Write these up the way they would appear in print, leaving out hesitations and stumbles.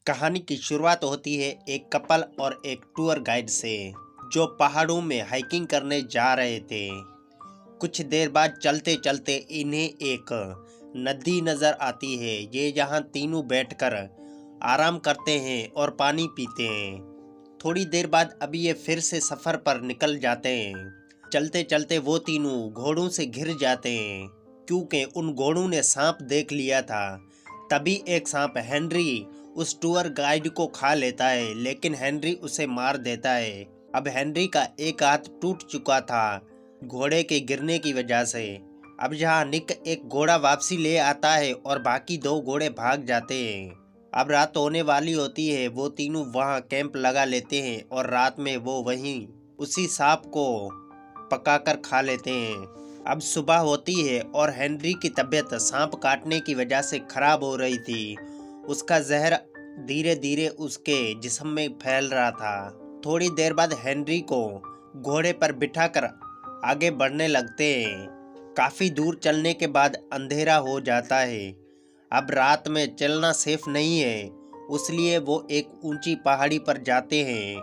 कहानी की शुरुआत होती है एक कपल और एक टूर गाइड से, जो पहाड़ों में हाइकिंग करने जा रहे थे। कुछ देर बाद चलते चलते इन्हें एक नदी नज़र आती है। ये यहाँ तीनों बैठकर आराम करते हैं और पानी पीते हैं। थोड़ी देर बाद अब ये फिर से सफ़र पर निकल जाते हैं। चलते चलते वो तीनों घोड़ों से घिर जाते हैं, क्योंकि उन घोड़ों ने सांप देख लिया था। तभी एक सांप हेनरी उस टूर गाइड को खा लेता है, लेकिन हेनरी उसे मार देता है। अब हेनरी का एक हाथ टूट चुका था घोड़े के गिरने की वजह से। अब जहाँ निक एक घोड़ा वापसी ले आता है और बाकी दो घोड़े भाग जाते हैं। अब रात होने वाली होती है। वो तीनों वहाँ कैंप लगा लेते हैं और रात में वो वहीं उसी सांप को पकाकर खा लेते हैं। अब सुबह होती है और हेनरी की तबीयत सांप काटने की वजह से खराब हो रही थी। उसका जहर धीरे धीरे उसके जिस्म में फैल रहा था। थोड़ी देर बाद हेनरी को घोड़े पर बिठाकर आगे बढ़ने लगते हैं। काफ़ी दूर चलने के बाद अंधेरा हो जाता है। अब रात में चलना सेफ नहीं है, इसलिए वो एक ऊंची पहाड़ी पर जाते हैं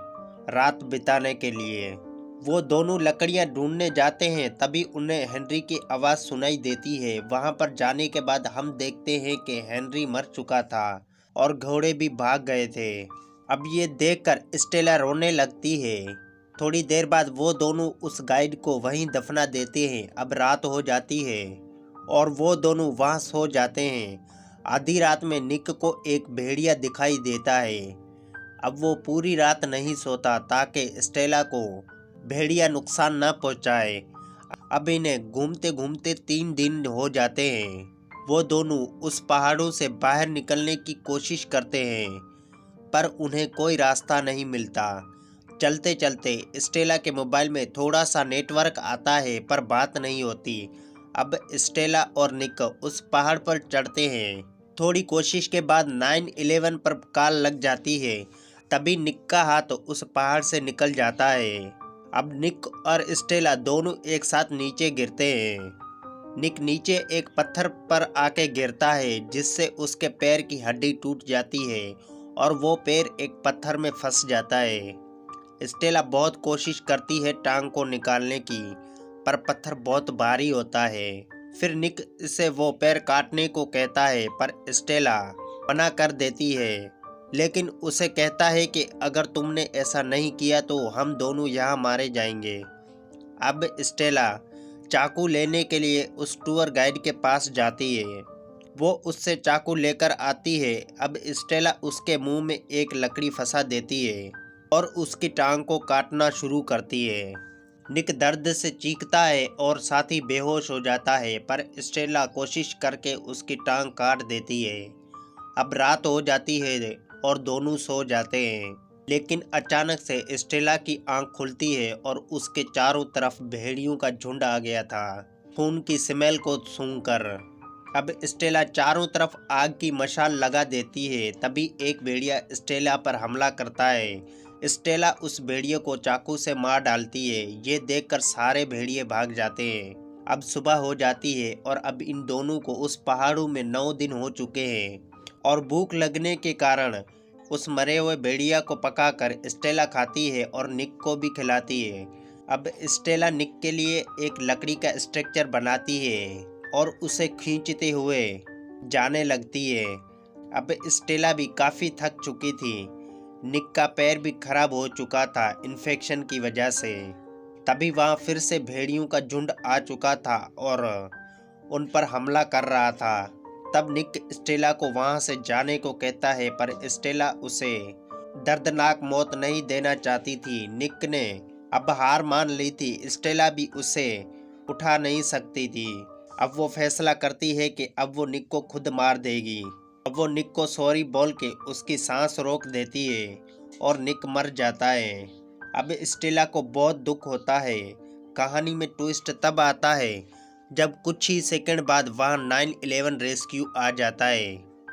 रात बिताने के लिए। वो दोनों लकड़ियां ढूंढने जाते हैं, तभी उन्हें हेनरी की आवाज़ सुनाई देती है। वहां पर जाने के बाद हम देखते हैं कि हेनरी मर चुका था और घोड़े भी भाग गए थे। अब ये देखकर स्टेला रोने लगती है। थोड़ी देर बाद वो दोनों उस गाइड को वहीं दफना देते हैं। अब रात हो जाती है और वो दोनों वहाँ सो जाते हैं। आधी रात में निक को एक भेड़िया दिखाई देता है। अब वो पूरी रात नहीं सोता ताकि स्टेला को भेड़िया नुकसान न पहुंचाए। अब इन्हें घूमते घूमते 3 दिन हो जाते हैं। वो दोनों उस पहाड़ों से बाहर निकलने की कोशिश करते हैं, पर उन्हें कोई रास्ता नहीं मिलता। चलते चलते स्टेला के मोबाइल में थोड़ा सा नेटवर्क आता है, पर बात नहीं होती। अब स्टेला और निक उस पहाड़ पर चढ़ते हैं। थोड़ी कोशिश के बाद 911 पर कॉल लग जाती है। तभी निक का हाथ उस पहाड़ से निकल जाता है। अब निक और स्टेला दोनों एक साथ नीचे गिरते हैं। निक नीचे एक पत्थर पर आके गिरता है, जिससे उसके पैर की हड्डी टूट जाती है और वो पैर एक पत्थर में फंस जाता है। स्टेला बहुत कोशिश करती है टांग को निकालने की, पर पत्थर बहुत भारी होता है। फिर निक से वो पैर काटने को कहता है, पर स्टेला मना कर देती है, लेकिन उसे कहता है कि अगर तुमने ऐसा नहीं किया तो हम दोनों यहाँ मारे जाएंगे। अब स्टेला चाकू लेने के लिए उस टूर गाइड के पास जाती है। वो उससे चाकू लेकर आती है। अब स्टेला उसके मुंह में एक लकड़ी फंसा देती है और उसकी टांग को काटना शुरू करती है। निक दर्द से चीखता है और साथ ही बेहोश हो जाता है, पर स्टेला कोशिश करके उसकी टांग काट देती है। अब रात हो जाती है और दोनों सो जाते हैं, लेकिन अचानक से स्टेला की आंख खुलती है और उसके चारों तरफ भेड़ियों का झुंड आ गया था, खून की स्मेल को सूंघकर। अब स्टेला चारों तरफ आग की मशाल लगा देती है। तभी एक भेड़िया स्टेला पर हमला करता है। स्टेला उस भेड़िए को चाकू से मार डालती है। ये देखकर सारे भेड़िए भाग जाते हैं। अब सुबह हो जाती है और अब इन दोनों को उस पहाड़ों में 9 दिन हो चुके हैं और भूख लगने के कारण उस मरे हुए भेड़िया को पकाकर स्टेला खाती है और निक को भी खिलाती है। अब स्टेला निक के लिए एक लकड़ी का स्ट्रक्चर बनाती है और उसे खींचते हुए जाने लगती है। अब स्टेला भी काफ़ी थक चुकी थी। निक का पैर भी खराब हो चुका था इन्फेक्शन की वजह से। तभी वहाँ फिर से भेड़ियों का झुंड आ चुका था और उन पर हमला कर रहा था। तब निक स्टेला को वहाँ से जाने को कहता है, पर स्टेला उसे दर्दनाक मौत नहीं देना चाहती थी। निक ने अब हार मान ली थी। स्टेला भी उसे उठा नहीं सकती थी। अब वो फैसला करती है कि अब वो निक को खुद मार देगी। अब वो निक को सॉरी बोल के उसकी सांस रोक देती है और निक मर जाता है। अब स्टेला को बहुत दुख होता है। कहानी में ट्विस्ट तब आता है जब कुछ ही सेकंड बाद वहाँ 911 रेस्क्यू आ जाता है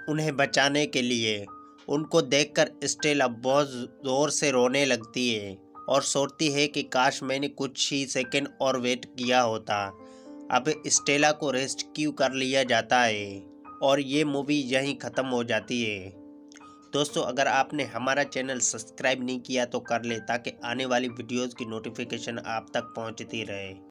उन्हें बचाने के लिए। उनको देखकर स्टेला बहुत ज़ोर से रोने लगती है और सोचती है कि काश मैंने कुछ ही सेकंड और वेट किया होता। अब स्टेला को रेस्क्यू कर लिया जाता है और ये मूवी यहीं ख़त्म हो जाती है। दोस्तों अगर आपने हमारा चैनल सब्सक्राइब नहीं किया तो कर ले ताकि आने वाली वीडियोज़ की नोटिफिकेशन आप तक पहुंचती रहे।